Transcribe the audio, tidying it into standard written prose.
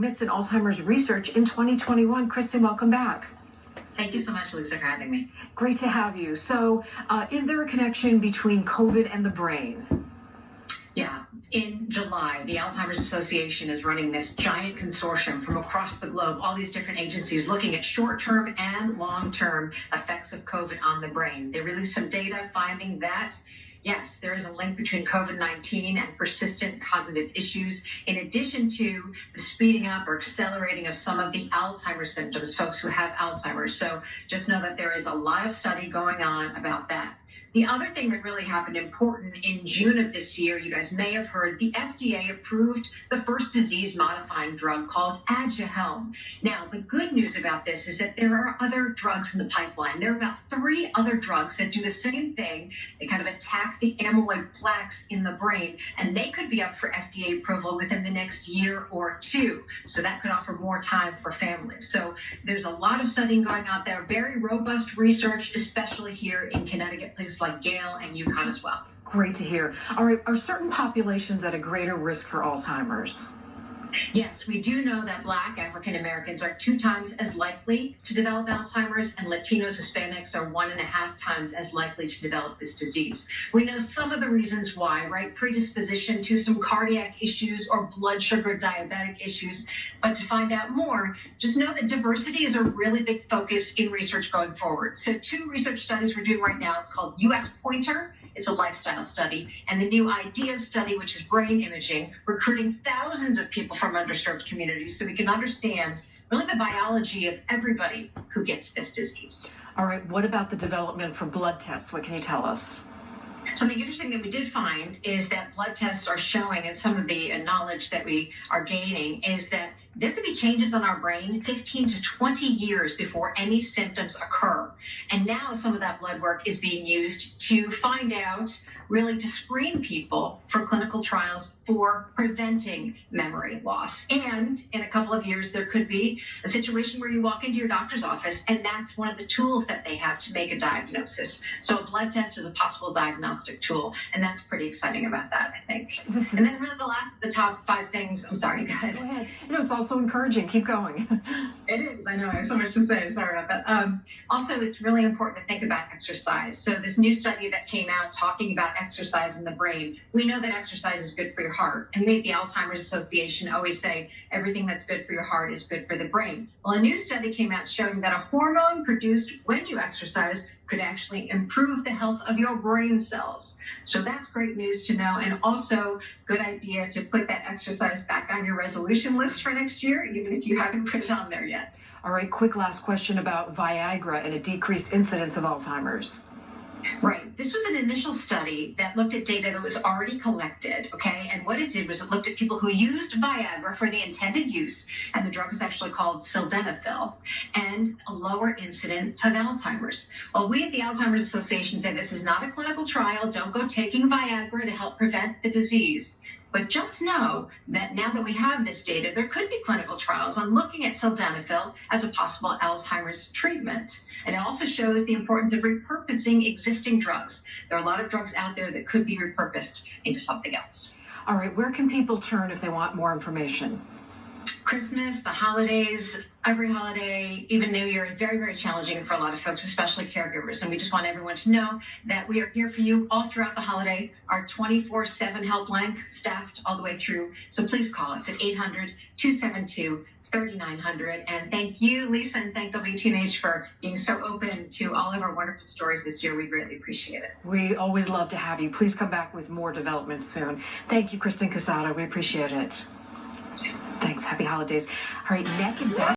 diagnosed in Alzheimer's research in 2021. Kristen, welcome back. Thank you so much, Lisa, for having me. Great to have you. So, is there a connection between COVID and the brain? Yeah. In July, the Alzheimer's Association is running this giant consortium from across the globe, all these different agencies looking at short-term and long-term effects of COVID on the brain. They released some data finding that, yes, there is a link between COVID-19 and persistent cognitive issues, in addition to the speeding up or accelerating of some of the Alzheimer's symptoms, folks who have Alzheimer's. So just know that there is a lot of study going on about that. The other thing that really happened important in June of this year, you guys may have heard, the FDA approved the first disease-modifying drug called Aduhelm. Now, the good news about this is that there are other drugs in the pipeline. There are about 3 other drugs that do the same thing. They kind of attack the amyloid plaques in the brain, and they could be up for FDA approval within the next year or 2. So that could offer more time for families. So there's a lot of studying going on there, very robust research, especially here in Connecticut, places like Yale and UConn as well. Great to hear. All right, are certain populations at a greater risk for Alzheimer's? Yes, we do know that Black African Americans are 2 times as likely to develop Alzheimer's, and Latinos, Hispanics are 1.5 times as likely to develop this disease. We know some of the reasons why, right? Predisposition to some cardiac issues or blood sugar diabetic issues. But to find out more, just know that diversity is a really big focus in research going forward. So 2 research studies we're doing right now, it's called US Pointer. It's a lifestyle study, and the new IDEAS study, which is brain imaging, recruiting thousands of people from underserved communities so we can understand really the biology of everybody who gets this disease. All right, what about the development for blood tests? What can you tell us? Something interesting that we did find is that blood tests are showing, and some of the knowledge that we are gaining is that there could be changes on our brain 15 to 20 years before any symptoms occur. And now some of that blood work is being used to find out, really to screen people for clinical trials for preventing memory loss. And in a couple of years, there could be a situation where you walk into your doctor's office and that's one of the tools that they have to make a diagnosis. So a blood test is a possible diagnostic tool, and that's pretty exciting about that, I think. And then really the top 5 things, I'm sorry, go ahead. Go ahead. No, it's also encouraging. Keep going. It is. I know. I have so much to say. Sorry about that. Also, it's really important to think about exercise. So this new study that came out talking about exercise in the brain, we know that exercise is good for your heart. And we at the Alzheimer's Association always say everything that's good for your heart is good for the brain. Well, a new study came out showing that a hormone produced when you exercise could actually improve the health of your brain cells. So that's great news to know, and also good idea to put that exercise back on your resolution list for next year, even if you haven't put it on there yet. All right, quick last question about Viagra and a decreased incidence of Alzheimer's. Right. This was an initial study that looked at data that was already collected, okay? And what it did was it looked at people who used Viagra for the intended use, and the drug is actually called sildenafil, and a lower incidence of Alzheimer's. Well, we at the Alzheimer's Association say this is not a clinical trial. Don't go taking Viagra to help prevent the disease. But just know that now that we have this data, there could be clinical trials on looking at sildenafil as a possible Alzheimer's treatment. And it also shows the importance of repurposing existing drugs. There are a lot of drugs out there that could be repurposed into something else. All right, where can people turn if they want more information? Christmas, the holidays, every holiday, even New Year is very, very challenging for a lot of folks, especially caregivers. And we just want everyone to know that we are here for you all throughout the holiday. Our 24/7 helpline staffed all the way through. So please call us at 800-272-3900. And thank you, Lisa, and thank WTNH for being so open to all of our wonderful stories this year. We greatly appreciate it. We always love to have you. Please come back with more developments soon. Thank you, Kristen Casada. We appreciate it. Thanks. Happy holidays. All right, neck and back.